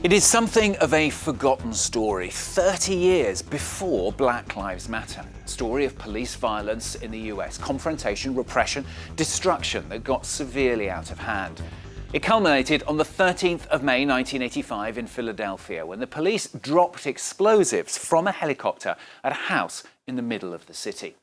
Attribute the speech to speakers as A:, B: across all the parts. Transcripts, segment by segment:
A: It is something of a forgotten story, 30 years before Black Lives Matter. Story of police violence in the US, confrontation, repression, destruction that got severely out of hand. It culminated on the 13th of May 1985 in Philadelphia when the police dropped explosives from a helicopter at a house in the middle of the city.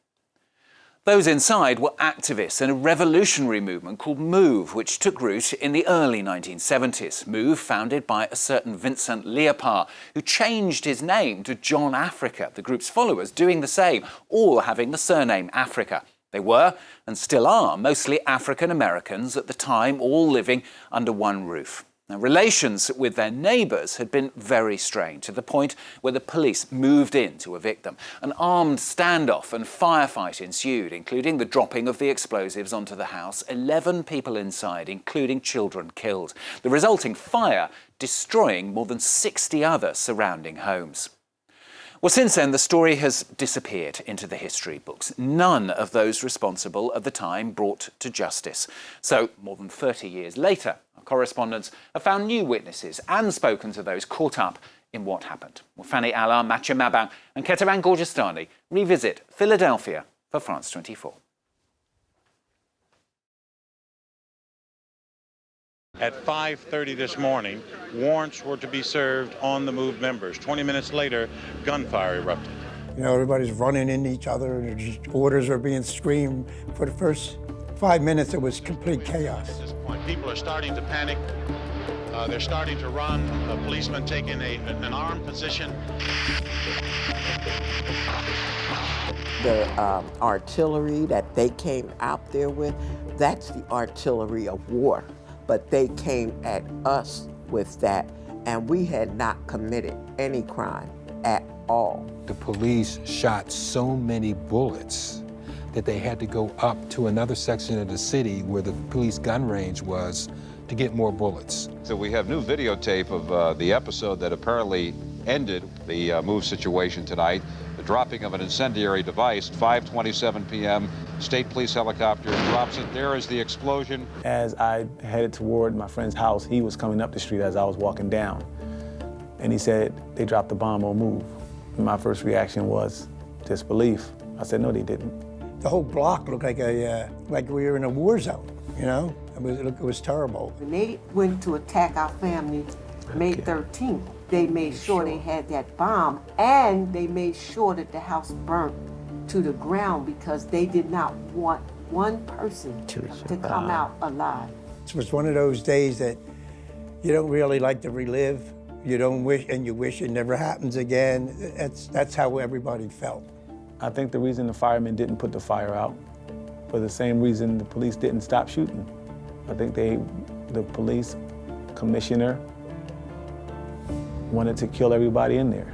A: Those inside were activists in a revolutionary movement called MOVE, which took root in the early 1970s. MOVE, founded by a certain Vincent Leopard, who changed his name to John Africa, the group's followers doing the same, all having the surname Africa. They were, and still are, mostly African Americans at the time, all living under one roof. Now, relations with their neighbours had been very strained, to the point where the police moved in to evict them. An armed standoff and firefight ensued, including the dropping of the explosives onto the house, 11 people inside, including children, killed. The resulting fire destroying more than 60 other surrounding homes. Well, since then, the story has disappeared into the history books. None of those responsible at the time brought to justice. So, more than 30 years later, our correspondents have found new witnesses and spoken to those caught up in what happened. Well, Fanny Allard, Mathieu Mabin and Keteran Gorgestani revisit Philadelphia for France 24.
B: At 5:30 this morning, warrants were to be served on the MOVE members. 20 minutes later, gunfire erupted.
C: You know, everybody's running into each other and just orders are being screamed. For the first 5 minutes, it was complete chaos.
B: At this point, people are starting to panic. They're starting to run. Policemen taking an armed position.
D: The artillery that they came out there with, that's the artillery of war. But they came at us with that, and we had not committed any crime at all.
E: The police shot so many bullets that they had to go up to another section of the city where the police gun range was to get more bullets.
F: So we have new videotape of the episode that apparently ended the MOVE situation tonight. The dropping of an incendiary device, 5:27 p.m. State police helicopter drops it. There is the explosion.
G: As I headed toward my friend's house, he was coming up the street as I was walking down. And he said, they dropped the bomb on MOVE. And my first reaction was disbelief. I said, no, they didn't.
C: The whole block looked like like we were in a war zone, you know? It was terrible.
H: When they went to attack our family May 13th, they made sure they had that bomb, and they made sure that the house burnt to the ground because they did not want one person to come out alive.
C: It was one of those days that you don't really like to relive. You don't wish, and you wish it never happens again. That's how everybody felt.
G: I think the reason the firemen didn't put the fire out, for the same reason the police didn't stop shooting. I think the police commissioner wanted to kill everybody in there.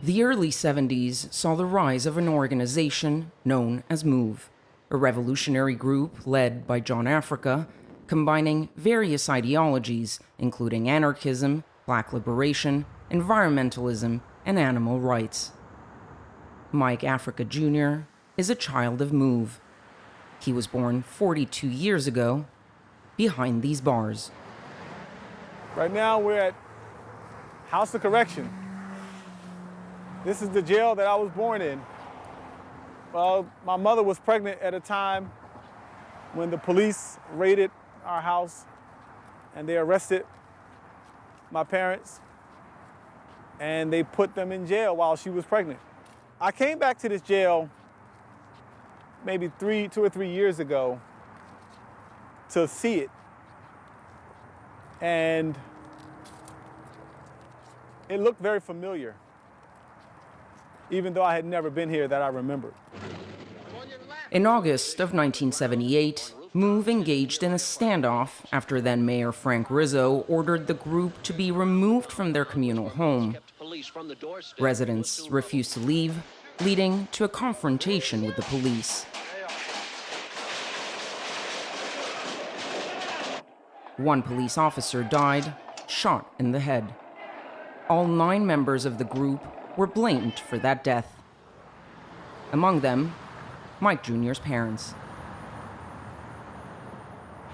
I: The early 70s saw the rise of an organization known as MOVE, a revolutionary group led by John Africa, combining various ideologies, including anarchism, black liberation, environmentalism, and animal rights. Mike Africa Jr. is a child of MOVE. He was born 42 years ago behind these bars.
G: Right now we're at House of Correction. This is the jail that I was born in. Well, my mother was pregnant at a time when the police raided our house and they arrested my parents and they put them in jail while she was pregnant. I came back to this jail maybe 2 or 3 years ago to see it. And it looked very familiar, even though I had never been here that I remembered.
I: In August of 1978, MOVE engaged in a standoff after then Mayor Frank Rizzo ordered the group to be removed from their communal home. Residents refused to leave, leading to a confrontation with the police. One police officer died, shot in the head. All 9 members of the group were blamed for that death. Among them, Mike Jr.'s parents.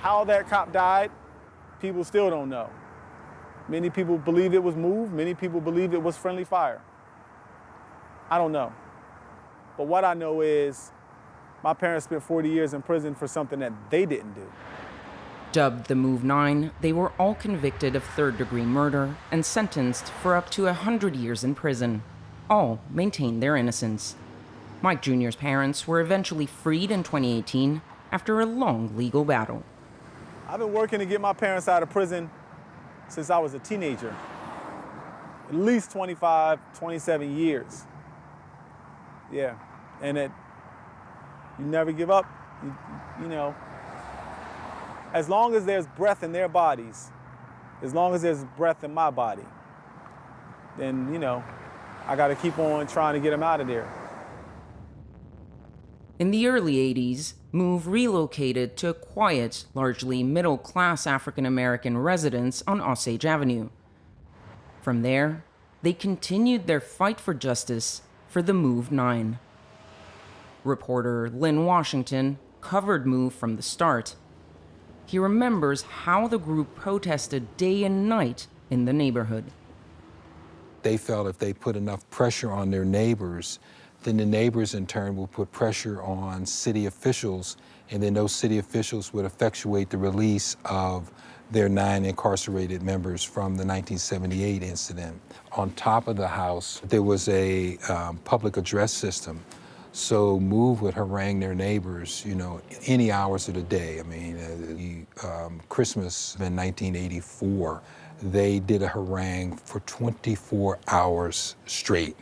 G: How that cop died, people still don't know. Many people believe it was moved. Many people believe it was friendly fire. I don't know. But what I know is my parents spent 40 years in prison for something that they didn't do.
I: Dubbed the Move 9, they were all convicted of third-degree murder and sentenced for up to 100 years in prison. All maintained their innocence. Mike Jr.'s parents were eventually freed in 2018 after a long legal battle.
G: I've been working to get my parents out of prison since I was a teenager. At least 25, 27 years. Yeah, and you never give up, you know. As long as there's breath in their bodies, as long as there's breath in my body, then, you know, I got to keep on trying to get them out of there.
I: In the early 80s, Move relocated to quiet, largely middle-class African-American residence on Osage Avenue. From there, they continued their fight for justice for the Move 9. Reporter Lynn Washington covered Move from the start. He remembers how the group protested day and night in the neighborhood.
E: They felt if they put enough pressure on their neighbors, then the neighbors in turn will put pressure on city officials, and then those city officials would effectuate the release of their 9 incarcerated members from the 1978 incident. On top of the house, there was a public address system. So Move would harangue their neighbors, you know, any hours of the day. I mean, Christmas in 1984, they did a harangue for 24 hours straight.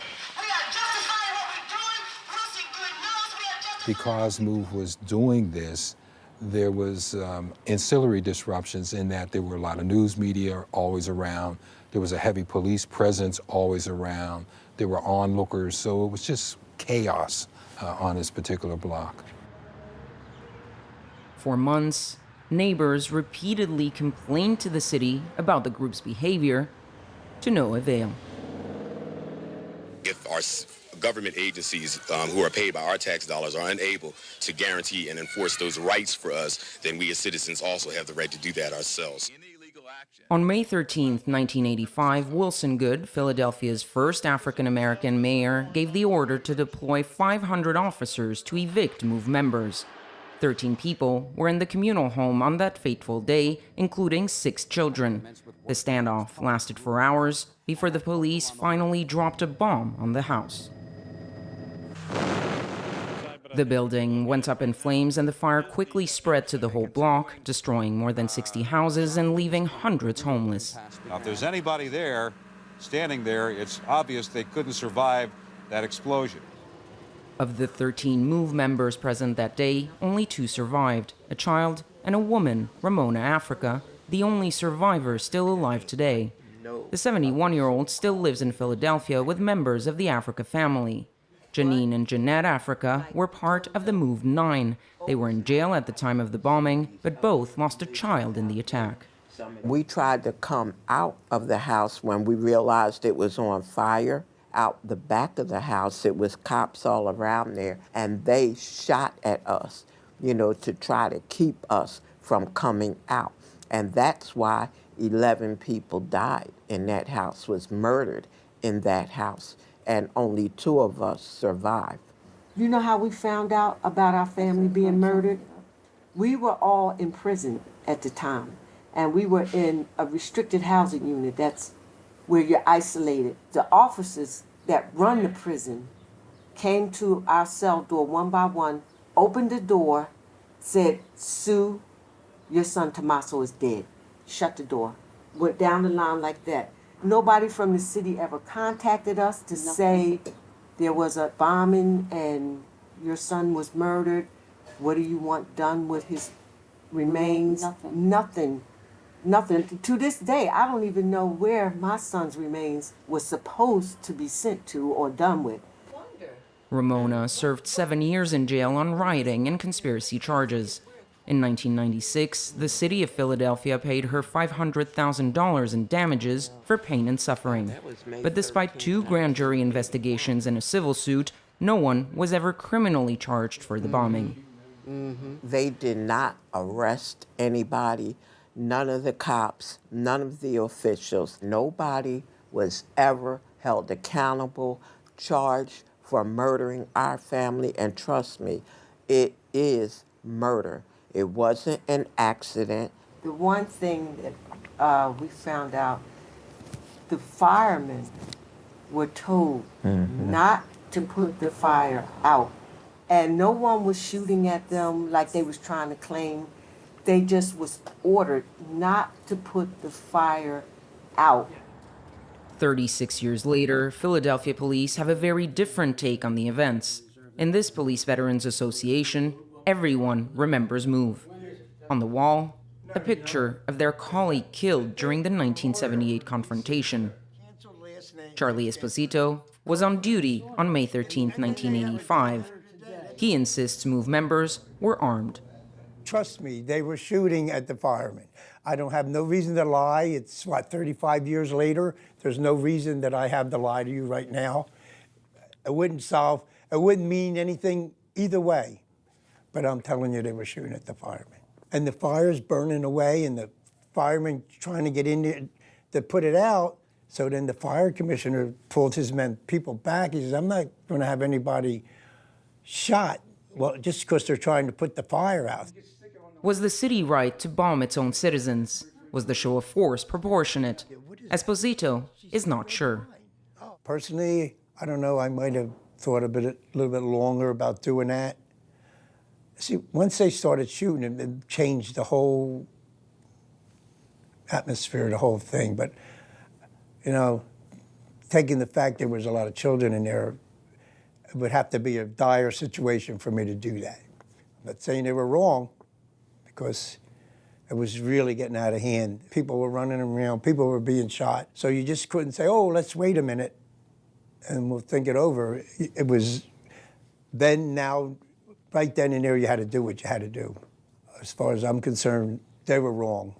E: Because Move was doing this, there was ancillary disruptions in that there were a lot of news media always around. There was a heavy police presence always around. There were onlookers, so it was just chaos on this particular block.
I: For months, neighbors repeatedly complained to the city about the group's behavior, to no avail.
J: If our government agencies who are paid by our tax dollars are unable to guarantee and enforce those rights for us, then we as citizens also have the right to do that ourselves.
I: On May 13, 1985, Wilson Goode, Philadelphia's first African-American mayor, gave the order to deploy 500 officers to evict Move members. 13 people were in the communal home on that fateful day, including 6 children. The standoff lasted for hours before the police finally dropped a bomb on the house. The building went up in flames and the fire quickly spread to the whole block, destroying more than 60 houses and leaving hundreds homeless.
F: Now, if there's anybody there, standing there, it's obvious they couldn't survive that explosion.
I: Of the 13 Move members present that day, only 2 survived, a child and a woman, Ramona Africa, the only survivor still alive today. The 71-year-old still lives in Philadelphia with members of the Africa family. Janine and Jeanette Africa were part of the Move 9. They were in jail at the time of the bombing, but both lost a child in the attack.
D: We tried to come out of the house when we realized it was on fire. Out the back of the house, it was cops all around there, and they shot at us, you know, to try to keep us from coming out. And that's why 11 people died in that house, was murdered in that house, and only 2 of us survived.
H: You know how we found out about our family being murdered? We were all in prison at the time, and we were in a restricted housing unit. That's where you're isolated. The officers that run the prison came to our cell door one by one, opened the door, said, "Sue, your son Tommaso is dead." Shut the door. Went down the line like that. Nobody from the city ever contacted us to say there was a bombing and your son was murdered. What do you want done with his remains? Nothing. To this day, I don't even know where my son's remains was supposed to be sent to or done with.
I: Ramona served 7 years in jail on rioting and conspiracy charges. In 1996, the city of Philadelphia paid her $500,000 in damages for pain and suffering. But despite 2 grand jury investigations and a civil suit, no one was ever criminally charged for the bombing.
D: They did not arrest anybody. none of the cops, none of the officials, nobody was ever held accountable, charged for murdering our family. And trust me, it is murder. It wasn't an accident.
H: The one thing that we found out, the firemen were told not to put the fire out. And no one was shooting at them like they was trying to claim. They just was ordered not to put the fire out.
I: 36 years later, Philadelphia police have a very different take on the events. In this Police Veterans Association, everyone remembers MOVE. On the wall, a picture of their colleague killed during the 1978 confrontation. Charlie Esposito was on duty on May 13, 1985. He insists MOVE members were armed.
C: Trust me, they were shooting at the firemen. I don't have no reason to lie. It's, 35 years later? There's no reason that I have to lie to you right now. It wouldn't mean anything either way. But I'm telling you, they were shooting at the firemen. And the fire's burning away, and the firemen trying to get in there to put it out. So then the fire commissioner pulled his people back. He says, I'm not going to have anybody shot, well, just because they're trying to put the fire out.
I: Was the city right to bomb its own citizens? Was the show of force proportionate? Esposito is not sure.
C: Personally, I don't know, I might have thought a little bit longer about doing that. See, once they started shooting, it changed the whole atmosphere, the whole thing. But, you know, taking the fact there was a lot of children in there, it would have to be a dire situation for me to do that. I'm not saying they were wrong, because it was really getting out of hand. People were running around, people were being shot. So you just couldn't say, oh, let's wait a minute and we'll think it over. It was then, now, right then and there, you had to do what you had to do. As far as I'm concerned, they were wrong.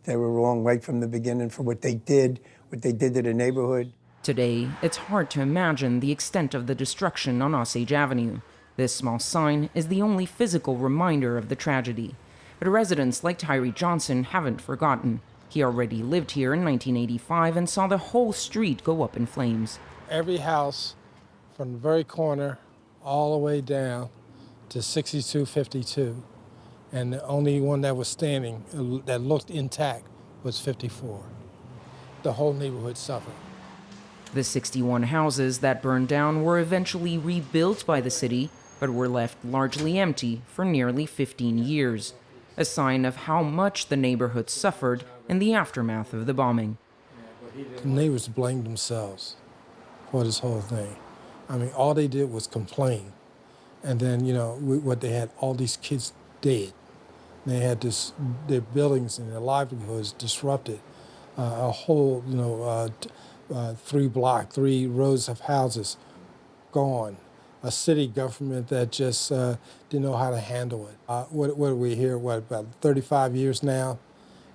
C: They were wrong right from the beginning for what they did to the neighborhood.
I: Today, it's hard to imagine the extent of the destruction on Osage Avenue. This small sign is the only physical reminder of the tragedy. But residents like Tyree Johnson haven't forgotten. He already lived here in 1985 and saw the whole street go up in flames.
K: Every house from the very corner all the way down to 6252, and the only one that was standing that looked intact was 54. The whole neighborhood suffered.
I: The 61 houses that burned down were eventually rebuilt by the city, but were left largely empty for nearly 15 years, a sign of how much the neighborhood suffered in the aftermath of the bombing.
K: The neighbors blamed themselves for this whole thing. I mean, all they did was complain. And then, you know, what they had, all these kids dead. They had their buildings and their livelihoods disrupted. A whole, 3 rows of houses gone. A city government that just didn't know how to handle it. What are we here, about 35 years now?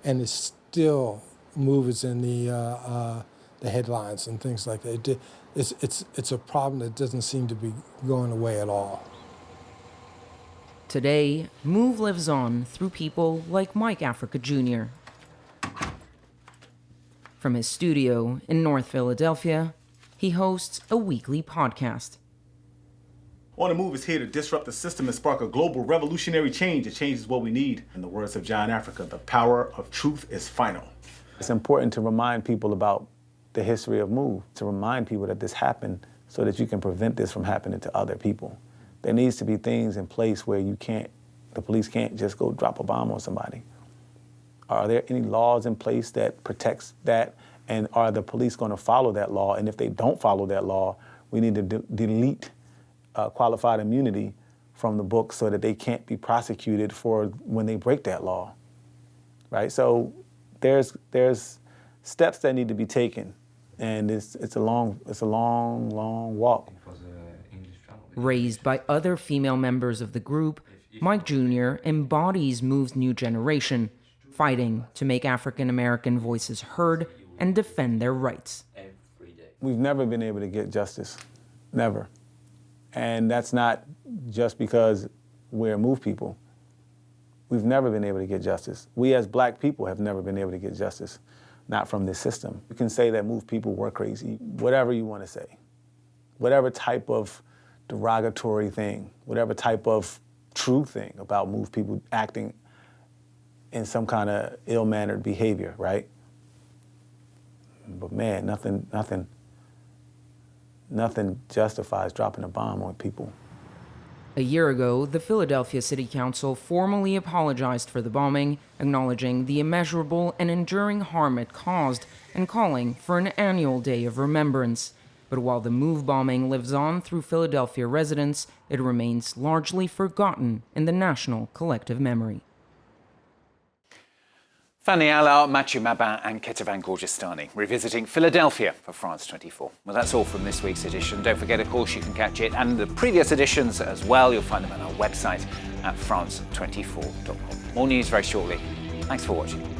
K: And it's still movies in the headlines and things like that. It's a problem that doesn't seem to be going away at all.
I: Today, MOVE lives on through people like Mike Africa Jr. From his studio in North Philadelphia, he hosts a weekly podcast.
L: On the Move is here to disrupt the system and spark a global revolutionary change that changes what we need. In the words of John Africa, the power of truth is final.
M: It's important to remind people about the history of MOVE, to remind people that this happened so that you can prevent this from happening to other people. There needs to be things in place where the police can't just go drop a bomb on somebody. Are there any laws in place that protects that? And are the police going to follow that law? And if they don't follow that law, we need to delete qualified immunity from the book so that they can't be prosecuted for when they break that law, right? So there's steps that need to be taken, and it's a long walk.
I: Raised by other female members of the group, Mike Jr. embodies MOVE's new generation, fighting to make African American voices heard and defend their rights.
M: We've never been able to get justice, never. And that's not just because we're MOVE people. We've never been able to get justice. We as black people have never been able to get justice, not from this system. You can say that MOVE people were crazy, whatever you want to say, whatever type of derogatory thing, whatever type of true thing about MOVE people acting in some kind of ill-mannered behavior, right? But man, nothing justifies dropping a bomb on people.
I: A year ago, the Philadelphia City Council formally apologized for the bombing, acknowledging the immeasurable and enduring harm it caused and calling for an annual day of remembrance. But while the MOVE bombing lives on through Philadelphia residents, it remains largely forgotten in the national collective memory.
A: Fanny Allard, Mathieu Mabin and Ketavan Gorgestani, revisiting Philadelphia for France 24. Well, that's all from this week's edition. Don't forget, of course, you can catch it and the previous editions as well. You'll find them on our website at france24.com. More news very shortly. Thanks for watching.